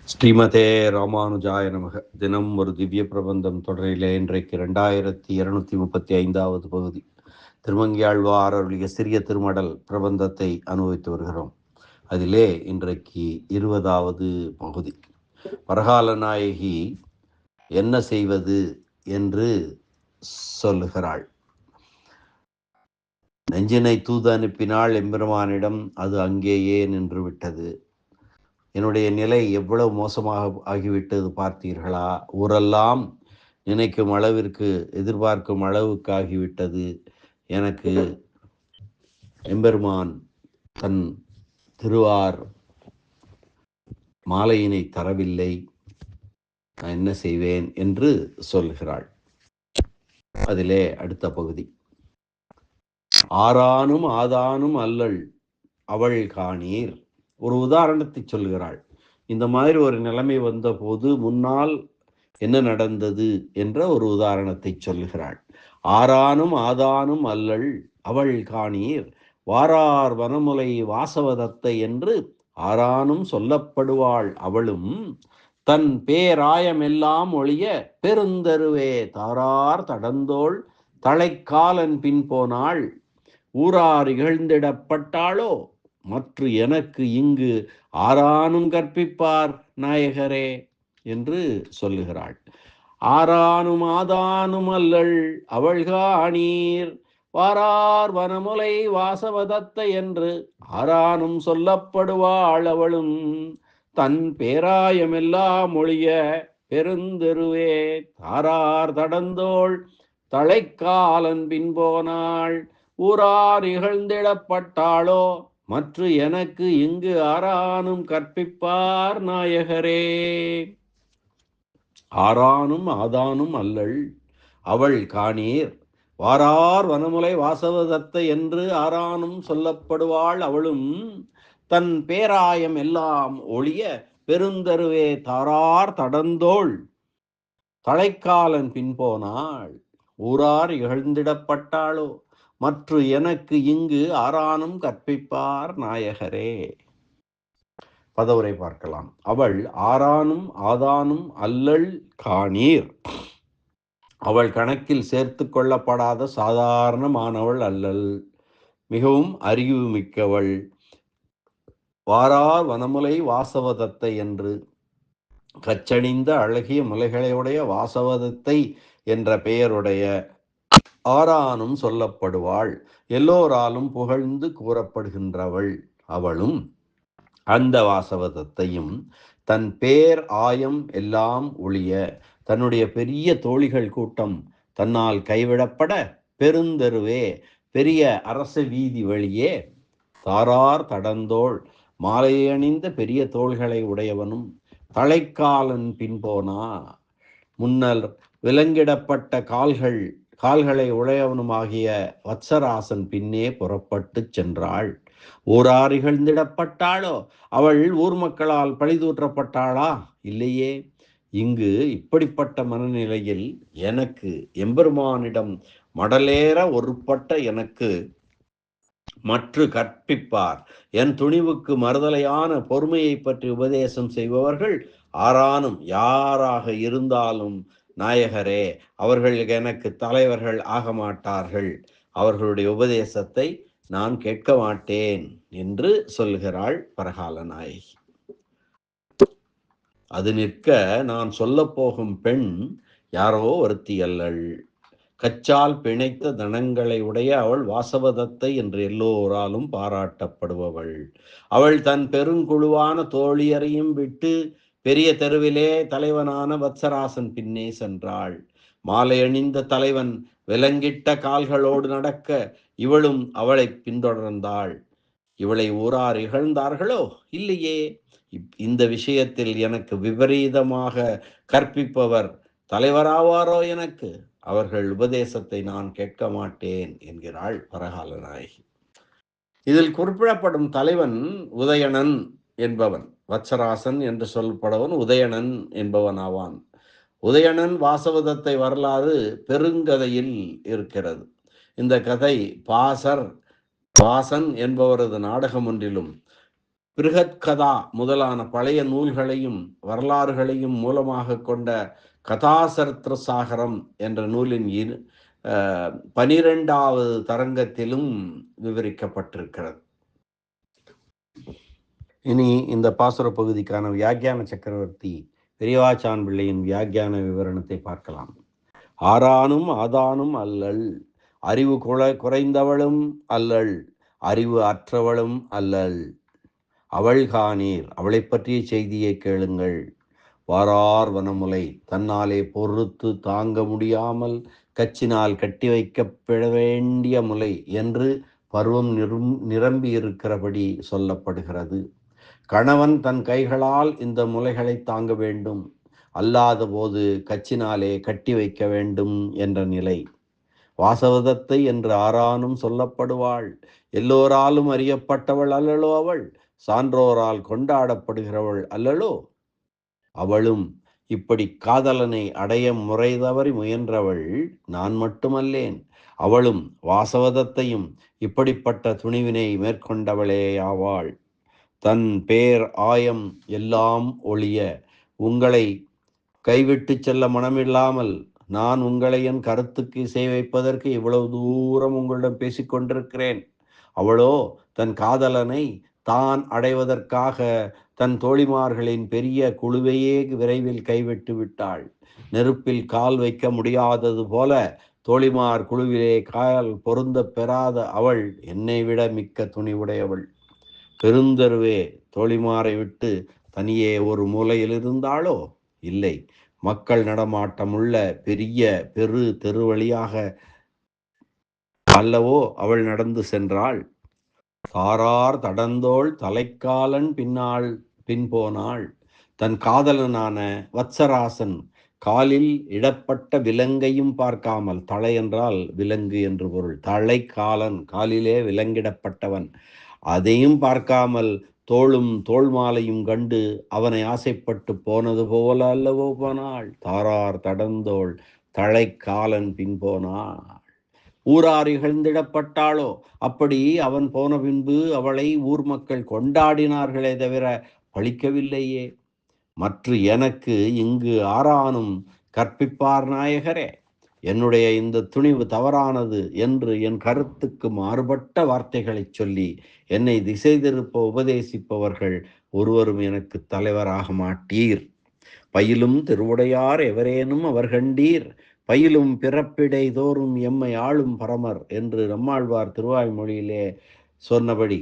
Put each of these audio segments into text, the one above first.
ஸ்ரீமதே ராமானுஜாய நமக. தினம் ஒரு திவ்ய பிரபந்தம் தொடரிலே இன்றைக்கு 2235வது பகுதி திருமங்கியாழ்வார் அருளிய சிறிய திருமடல் பிரபந்தத்தை அனுபவித்து வருகிறோம். அதிலே இன்றைக்கு 20வது பகுதி. பரகால நாயகி என்ன செய்வது என்று சொல்லுகிறாள். நெஞ்சினை தூது அனுப்பினாள் எம்பெருமானிடம். அது அங்கேயே நின்று விட்டது. என்னுடைய நிலை எவ்வளவு மோசமாக ஆகிவிட்டது பார்த்தீர்களா? ஊரெல்லாம் நினைக்கும் அளவிற்கு, எதிர்பார்க்கும் அளவுக்கு ஆகிவிட்டது. எனக்கு எம்பெருமான் தன் திருவார் மாலையினை தரவில்லை. நான் என்ன செய்வேன் என்று சொல்கிறாள். அதிலே அடுத்த பகுதி. ஆரானும் ஆதானும் அல்லல் அவள் காணீர். ஒரு உதாரணத்தை சொல்கிறாள். இந்த மாதிரி ஒரு நிலைமை வந்த போது முன்னால் என்ன நடந்தது என்ற ஒரு உதாரணத்தை சொல்கிறாள். ஆரானும் ஆதானும் அல்லல் அவள் காணீர் வாரார் வனமுலை வாசவதத்தை என்று ஆரானும் சொல்லப்படுவாள் அவளும் தன் பேராயமெல்லாம் ஒழிய பெருந்தருவே தாரார் தடந்தோள் தலைக்காலன் பின் போனாள் ஊரார் இகழ்ந்திடப்பட்டாளோ மற்ற எனக்கு இங்கு ஆரானும் கற்பிப்பார் நாயகரே என்று சொல்லுகிறாள். ஆரானும் ஆதானும் அல்லள் அவள்காணீர் வாரார் வனமுலை வாசவதத்தை என்று ஆரானும் சொல்லப்படுவாள் அவளும் தன் பேராயமெல்லாம் ஒழிய பெருந்தெருவே தாரார் தடந்தோள் தலைக்காலன் பின்போனாள் ஊரார் இகழ்ந்திடப்பட்டாளோ மற்ற எனக்கு இங்கு ஆரானும் கற்பிப்பார் நாயகரே. ஆரானும் ஆதானும் அல்லள் அவள் காணீர் வாரார் வனமுலை வாசவதத்தை என்று ஆரானும் சொல்லப்படுவாள் அவளும் தன் பேராயம் எல்லாம் ஒழிய பெருந்தருவே தாரார் தடந்தோள் தலைக்காலன் பின்போனாள் ஊரார் இகழ்ந்திடப்பட்டாளோ மற்ற எனக்கு இங்கு ஆரானும் கற்பிப்பார் நாயகரே. பதவுரை பார்க்கலாம். அவள் ஆரானும் ஆதானும் அல்லள் காணீர். அவள் கணக்கில் சேர்த்து கொள்ளப்படாத சாதாரணமானவள் அல்லல். மிகவும் அறிவு மிக்கவள். வாரார் வனமுலை வாசவதத்தை என்று கச்சணிந்த அழகிய முலைகளையுடைய வாசவதத்தை என்ற பெயருடைய ஆரானும் சொல்லப்படுவாள். எல்லோராலும் புகழ்ந்து கூறப்படுகின்றவள் அவளும் அந்த வாசவதத்தையும் தன் பேர் ஆயம் எல்லாம் ஒழிய தன்னுடைய பெரிய தோழிகள் கூட்டம் தன்னால் கைவிடப்பட பெருந்தெருவே பெரிய அரச வீதி வழியே தாரார் தடந்தோள் மாலையணிந்த பெரிய தோள்களை உடையவனும் தலைக்காலன் பின்போனா முன்னர் விலங்கிடப்பட்ட கால்களை உடையவனுமாகிய வத்சராசன் பின்னே புறப்பட்டு சென்றாள். ஊரார் இகழ்ந்திடப்பட்டாளோ? அவள் ஊர் மக்களால் பழிதூற்றப்பட்டாளா? இல்லையே. இங்கு இப்படிப்பட்ட மனநிலையில் எனக்கு எம்பெருமானிடம் மடலேற ஒருப்பட்ட எனக்கு மற்ற கற்பிப்பார். என் துணிவுக்கு மறுதலையான பொறுமையை பற்றி உபதேசம் செய்பவர்கள் ஆரானும் யாராக இருந்தாலும் நாயகரே அவர்கள் எனக்கு தலைவர்கள் ஆக மாட்டார்கள். அவர்களுடைய உபதேசத்தை நான் கேட்க மாட்டேன் என்று சொல்கிறாள் பரகால நாயகி. அது நிற்க நான் சொல்ல போகும் பெண் யாரோ ஒருத்தி அல்லள். கச்சால் பிணைத்த தனங்களை உடைய அவள் வாசவதத்தை என்று எல்லோராலும் பாராட்டப்படுபவள். அவள் தன் பெருங்குழுவான தோழியரையும் விட்டு பெரிய தெருவிலே தலைவனான வத்சராசன் பின்னே சென்றாள். மாலை அணிந்த தலைவன் விலங்கிட்ட கால்களோடு நடக்க இவளும் அவளை பின்தொடர்ந்தாள். இவளை ஊரார் இகழ்ந்தார்களோ? இல்லையே. இந்த விஷயத்தில் எனக்கு விபரீதமாக கற்பிப்பவர் தலைவராவாரோ எனக்கு? அவர்கள் உபதேசத்தை நான் கேட்க மாட்டேன் என்கிறாள் பரகால நாயகி. இதில் குறிப்பிடப்படும் தலைவன் உதயணன் என்பவன். வத்சராசன் என்று சொல்லப்படுவன் உதயணன் என்பவன் ஆவான். உதயணன் வாசவதத்தை வரலாறு பெருங்கதையில் இருக்கிறது. இந்த கதை பாசன் என்பவரது நாடகம் ஒன்றிலும் பிருகத்கதா முதலான பழைய நூல்களையும் வரலாறுகளையும் மூலமாக கொண்ட கதாசரித்திர சாகரம் என்ற நூலின் 12வது தரங்கத்திலும் விவரிக்கப்பட்டிருக்கிறது. இனி இந்த பாசுர பகுதிக்கான வியாக்கியான சக்கரவர்த்தி பெரியவாச்சான் பிள்ளையின் வியாக்கியான விவரணத்தை பார்க்கலாம். ஆரானும் ஆதானும் அல்லல், அறிவு குறைந்தவளும் அல்லல், அறிவு அற்றவளும் அல்லல். அவள் காணீர், அவளை பற்றிய செய்தியை கேளுங்கள். வாரார் வனமுலை, தன்னாலே பொறுத்து தாங்க முடியாமல் கச்சினால் கட்டி வைக்கப்பட வேண்டிய முலை என்று பருவம் நிரம்பி இருக்கிறபடி சொல்லப்படுகிறது. கணவன் தன் கைகளால் இந்த முலைகளை தாங்க வேண்டும், அல்லாத போது கச்சினாலே கட்டி வைக்க வேண்டும் என்ற நிலை. வாசவதத்தை என்று ஆரானும் சொல்லப்படுவாள். எல்லோராலும் அறியப்பட்டவள் அல்லளோ அவள், சான்றோரால் கொண்டாடப்படுகிறவள் அல்லளோ அவளும். இப்படி காதலனை அடைய முறை தவறி முயன்றவள் நான் மட்டுமல்லேன், அவளும் வாசவதத்தையும் இப்படிப்பட்ட துணிவினை மேற்கொண்டவளே ஆவாள். தன் பேர் ஆயம் எல்லாம் ஒழிய உங்களை கைவிட்டு செல்ல மனமில்லாமல் நான் உங்களை என் கருத்துக்கு இசை வைப்பதற்கு இவ்வளவு தூரம் உங்களிடம் பேசிக்கொண்டிருக்கிறேன். அவளோ தன் காதலனை தான் அடைவதற்காக தன் தோழிமார்களின் பெரிய குழுவையே விரைவில் கைவிட்டு விட்டாள். நெருப்பில் கால் வைக்க முடியாதது போல தோழிமார் குழுவிலே கால் பொருந்த பெறாத அவள் என்னை விட மிக்க துணிவுடையவள். பெருந்தருவே, தோழிமாரை விட்டு தனியே ஒரு மூலையில் இருந்தாளோ? இல்லை, மக்கள் நடமாட்டமுள்ள பெரிய தெரு வழியாக அல்லவோ அவள் நடந்து சென்றாள். சாரார் தடந்தோள் தலைக்காலன் பின்போனாள். தன் காதலனான வத்சராசன் காலில் இடப்பட்ட விலங்கையும் பார்க்காமல், தலை என்றால் விலங்கு என்று பொருள், தலைக்காலன் காலிலே விலங்கிடப்பட்டவன், அதையும் பார்க்காமல் தோளும் தோள் மாலையும் கண்டு அவனை ஆசைப்பட்டு போனது போல அல்லவோ போனாள். தாரார் தடந்தோள் தலைக்காலன் பின்போனாள். ஊரார் இகழ்ந்திடப்பட்டாளோ? அப்படி அவன் போன பின்பு அவளை ஊர் மக்கள் கொண்டாடினார்களே தவிர பழிக்கவில்லையே. மற்ற எனக்கு இங்கு ஆரானும் கற்பிப்பார் நாயகரே. என்னுடைய இந்த துணிவு தவறானது என்று என் கருத்துக்கு மாறுபட்ட வார்த்தைகளை சொல்லி என்னை திசை திருப்ப உபதேசிப்பவர்கள் ஒருவரும் எனக்கு தலைவராக மாட்டீர். பயிலும் திருவுடையார் எவரேனும் அவர் கண்டீர், பயிலும் பிறப்பிடை தோறும் எம்மை ஆளும் பரமர் என்று நம்மாழ்வார் திருவாய்மொழியிலே சொன்னபடி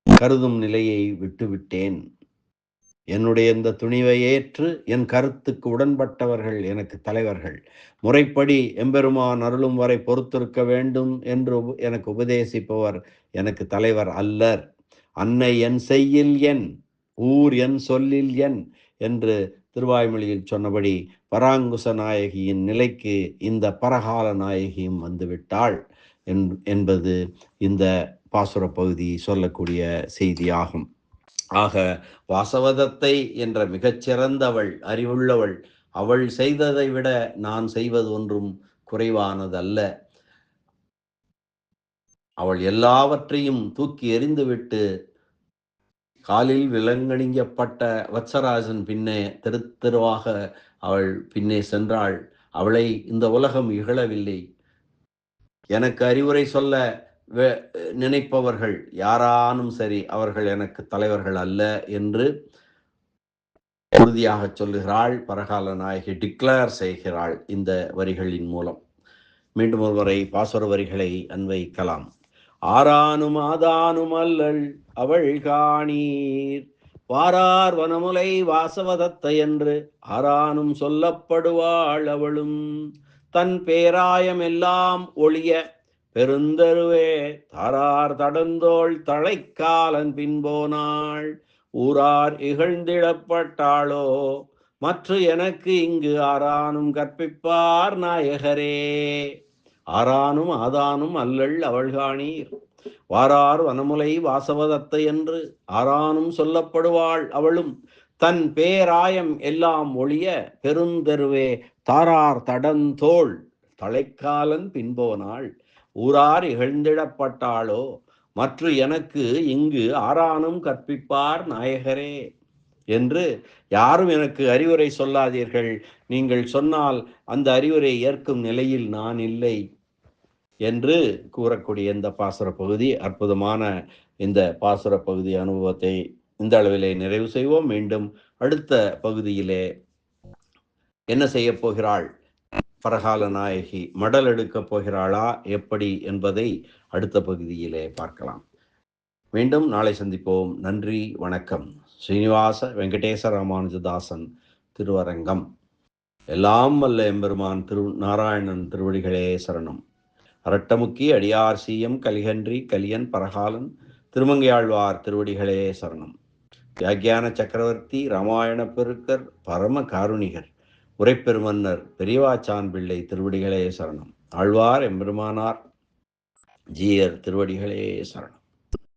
கருதும் நிலையை விட்டுவிட்டேன். என்னுடைய இந்த துணிவை ஏற்று என் கருத்துக்கு உடன்பட்டவர்கள் எனக்கு தலைவர்கள். முறைப்படி எம்பெருமான் அருளும் வரை பொறுத்திருக்க வேண்டும் என்று எனக்கு உபதேசிப்பவர் எனக்கு தலைவர் அல்லர். அன்னை என் செய்யில் என், ஊர் என் சொல்லில் என் என்று திருவாய்மொழியில் சொன்னபடி பராங்குச நாயகியின் நிலைக்கு இந்த பரகால நாயகியும் வந்துவிட்டாள் என்பது இந்த பாசுர பகுதி சொல்லக்கூடிய செய்தியாகும். ஆக வாசவதத்தை என்ற மிகச்சிறந்தவள், அறிவுள்ளவள், அவள் செய்ததை விட நான் செய்வது ஒன்றும் குறைவானதல்ல. அவள் எல்லாவற்றையும் தூக்கி எறிந்துவிட்டு காலில் விலங்கணிக்கப்பட்ட வத்சராஜன் பின்னே தெருவாக அவள் பின்னே சென்றாள். அவளை இந்த உலகம் இகழவில்லை. எனக்கு அறிவுரை சொல்ல நினைப்பவர்கள் யாரானும் சரி, அவர்கள் எனக்கு தலைவர்கள் அல்ல என்று உறுதியாக சொல்லுகிறாள் பரகால நாயகி, டிக்ளேர் செய்கிறாள் இந்த வரிகளின் மூலம். மீண்டும் ஒருவரை பாசுர வரிகளை அன்வைக்கலாம். ஆரானும் ஆதானும் அல்லல் அவள் காணீர், வாரார் வனமுலை வாசவதத்தை என்று ஆரானும் சொல்லப்படுவாள் அவளும். தன் பேராயம் எல்லாம் ஒழிய பெருந்தருவே தாரார் தடந்தோள் தலைக்காலன் பின்போனாள். ஊரார் இகழ்ந்திடப்பட்டாளோ? மற்ற எனக்கு இங்கு ஆரானும் கற்பிப்பார் நாயகரே. ஆரானும் ஆதானும் அல்லள் அவள் காணீர், வாரார் வனமுலை வாசவதத்தை என்று ஆரானும் சொல்லப்படுவாள் அவளும். தன் பேராயம் எல்லாம் ஒழிய பெருந்தருவே தாரார் தடந்தோள் தலைக்காலன் பின்போனாள். ஊரார் இகழ்ந்திடப்பட்டாளோ? மற்ற எனக்கு இங்கு ஆரானும் கற்பிப்பார் நாயகரே என்று யாரும் எனக்கு அறிவுரை சொல்லாதீர்கள். நீங்கள் சொன்னால் அந்த அறிவுரை ஏற்கும் நிலையில் நான் இல்லை என்று கூறக்கூடிய இந்த பாசுர பகுதி, அற்புதமான இந்த பாசுர பகுதி அனுபவத்தை இந்த அளவிலே நிறைவு செய்வோம். மீண்டும் அடுத்த பகுதியிலே என்ன செய்ய போகிறாள் பரகால நாயகி, மடல் எடுக்கப் போகிறாளா எப்படி என்பதை அடுத்த பகுதியிலே பார்க்கலாம். மீண்டும் நாளை சந்திப்போம். நன்றி, வணக்கம். ஸ்ரீனிவாச வெங்கடேச ராமானுஜதாசன் திருவரங்கம். எல்லாம் வல்ல எம்பெருமான் நாராயணன் திருவடிகளே சரணம். அரட்டமுக்கி அடியார் சீயம் கலிகன்றி கலியன் பரகாலன் திருமங்கையாழ்வார் திருவடிகளே சரணம். வியாக்கியான சக்கரவர்த்தி ராமாயண பெருக்கர் பரம காருணிகர் உரைப்பெருமன்னர் பெரியவாச்சான் பிள்ளை திருவடிகளே சரணம். ஆழ்வார் எம்பெருமானார் ஜீயர் திருவடிகளே சரணம்.